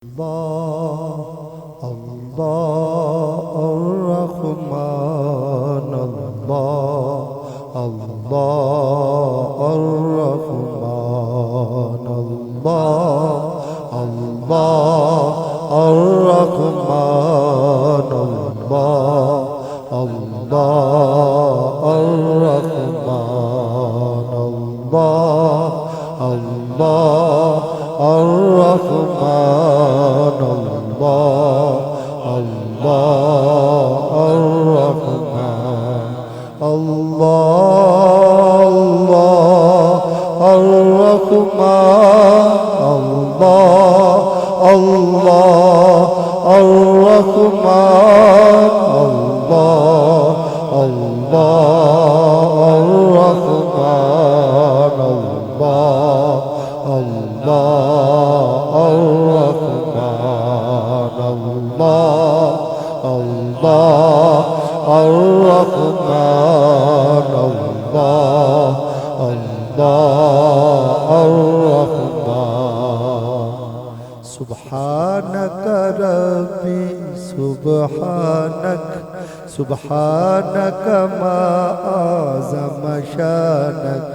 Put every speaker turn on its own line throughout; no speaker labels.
الله الله الرحمن الله الله الرحمن الله الله الرحمن الله الله الرحمن الله الله الرحمن الله الله الرحمن الله الرحمن الله الله الرحمن الله الله الرحمن الله الله الرحمن الله الله الرحمن الله الله الرحمن سبحانك ربي سبحانك ما أعظم شانك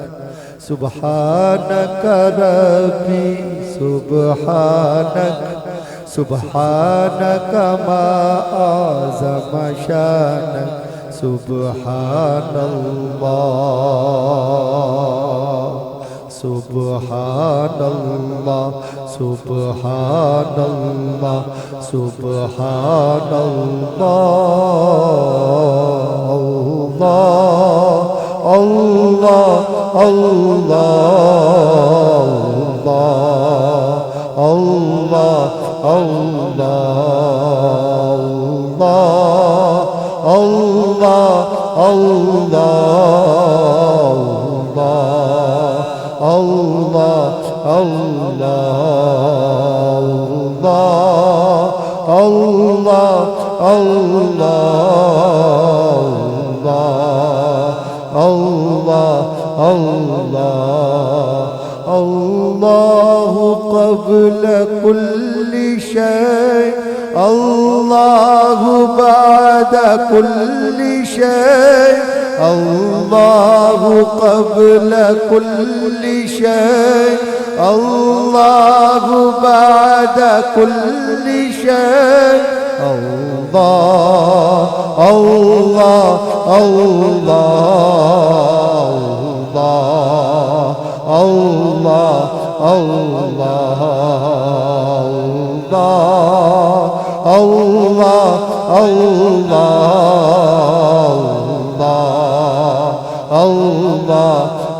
سبحانك ربي سبحانك ما أعظم شانك سبحان الله سبحان الله سبحان الله سبحان الله الله الله الله الله الله الله الله قبل كل شيء الله بعد كل شيء الله قبل كل شيء الله بعد كل شيء الله الله الله الله الله الله الله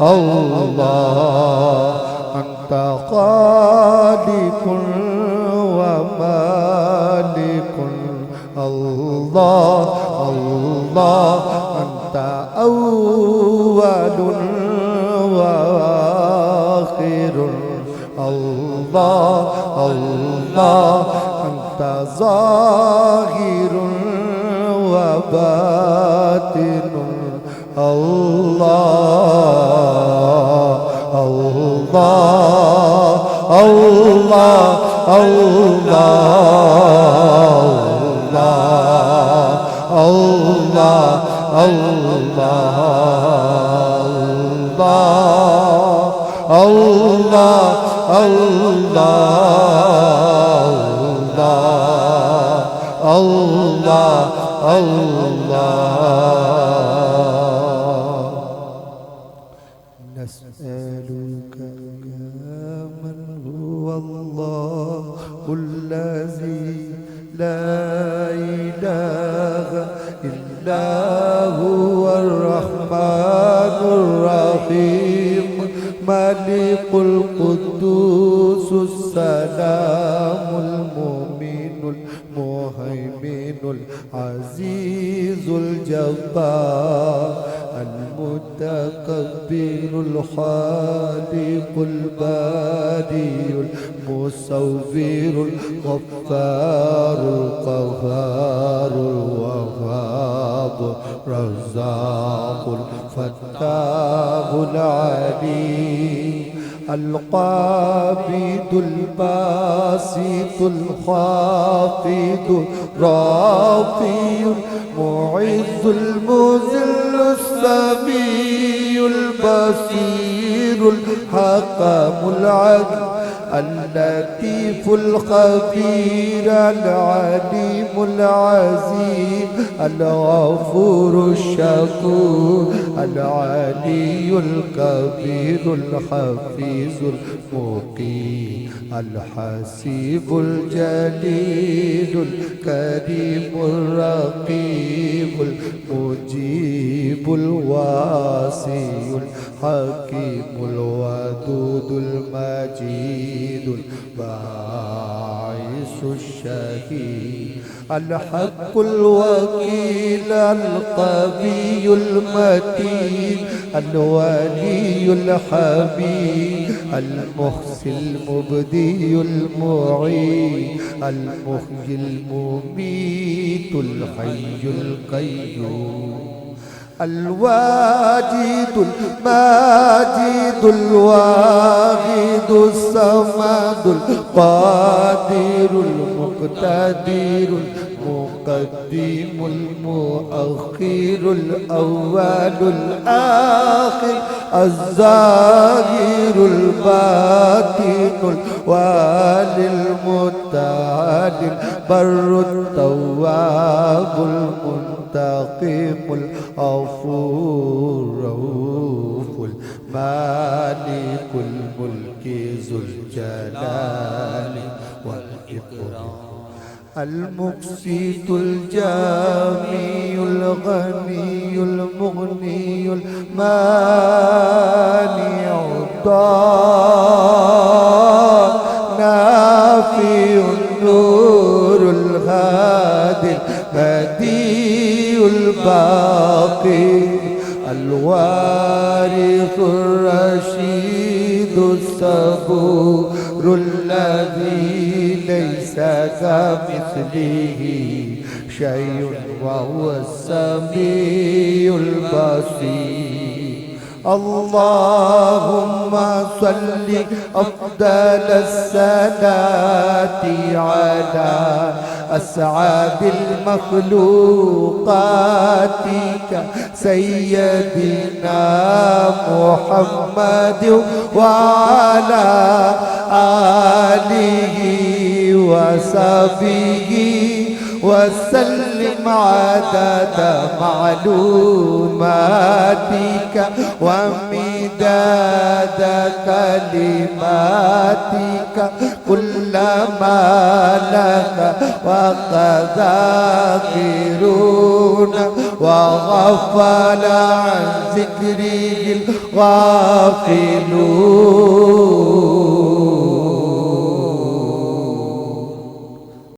الله أنت خالق ومالك الله الله أنت أول وآخر الله الله أنت ظاهر وباطن الله الله الله الله الله الله الله الله نسألك يا من هو الله الذي لا إله إلا هو الرحمن الرحيم ملك القدوس السلام المؤمن المهيمن العزيز الجبار المتكبر الخالق البارئ المصور الغفار القهار الوهاب رزاق الفتاح العليم القابض الباسط الخافض الرافع المعز المذل السميع البصير الحكم العدل اللطيف الخبير العليم العزيز الغفور الشكور العلي الكبير الحفيظ المقيم الحسيب الجليل الكريم الرقيب المجيب الواسع الحكيم الودود المجيد الباعث الشهيد الحق الوكيل القوي المتين الولي الحميد المحسن المبدي المعين المحيي المميت الحي القيوم الواجد الماجد الواحد الصمد القادر المقتدر المقدم المؤخر الأول الآخر الظاهر الباطن الوالي المتعال البر التواب المنتقم الغفور الرؤوف المالك الملك ذو الجلال والإكرام المقسط الجامع الغني المغني المانع الضار نافع النور الهادي البديع الباقي الوارث الرشيد الصبور الذي ليس كمثله شيء وهو السميع البصير اللهم صل أفضل الصلاة على أسعد المخلوقات سيدنا محمد وعلى آله وصحبه وسلم عدد معلوماتك ومداد كلماتك كلما لك وقد ذاكرون وغفل عن ذكره الغافلون